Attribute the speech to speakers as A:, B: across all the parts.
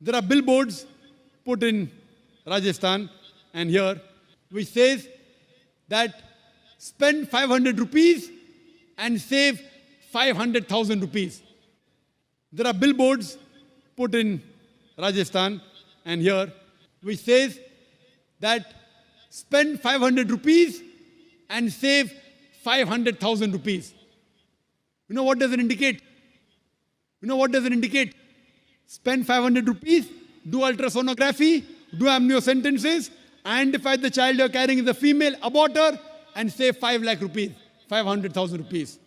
A: There are billboards put in Rajasthan and here which says that spend 500 rupees and save 500,000 rupees. There are billboards put in Rajasthan and here which says that spend 500 rupees and save 500,000 rupees. You know what does it indicate? You know what does it indicate? Spend 500 rupees, do ultrasonography, do amniocentesis, identify the child you're carrying is a female, abort her, and save 5 lakh rupees, 500,000 rupees.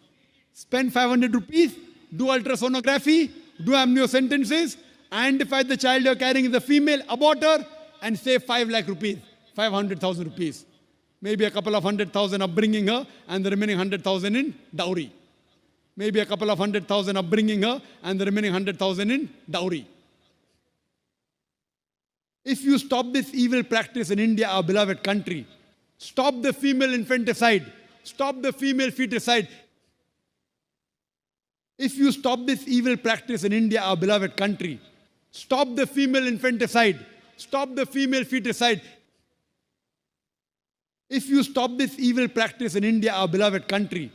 A: Spend 500 rupees, do ultrasonography, do amniocentesis, identify the child you're carrying is a female, abort her, and save 5 lakh rupees, 500,000 rupees. Maybe a couple of 100,000 upbringing her, and the remaining 100,000 in dowry. Maybe a couple of 100,000 upbringing her, and the remaining 100,000 in dowry. If you stop this evil practice in India, our beloved country, stop the female infanticide, stop the female feticide. If you stop this evil practice in India, our beloved country, stop the female infanticide, stop the female feticide. If you stop this evil practice in India, our beloved country,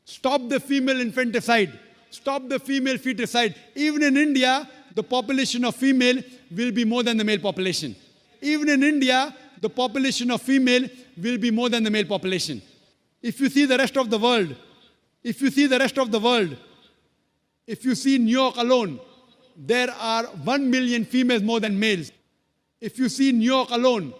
A: stop the female infanticide, stop the female feticide. Even in India, the population of female will be more than the male population. Even in India, the population of female will be more than the male population. If you see the rest of the world, if you see the rest of the world, if you see New York alone, there are 1 million females more than males. If you see New York alone,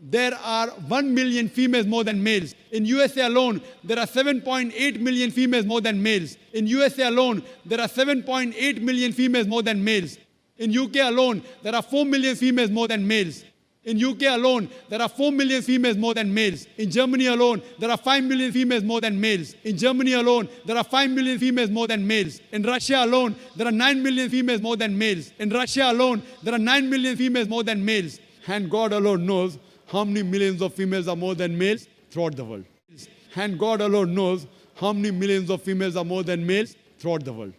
A: there are 1 million females more than males. In USA alone, there are 7.8 million females more than males. In USA alone, there are 7.8 million females more than males. In UK alone, there are 4 million females more than males. In UK alone, there are 4 million females more than males. In Germany alone, there are 5 million females more than males. In Germany alone, there are 5 million females more than males. In Russia alone, there are 9 million females more than males. In Russia alone, there are 9 million females more than males. And God alone knows how many millions of females are more than males throughout the world. And God alone knows how many millions of females are more than males throughout the world.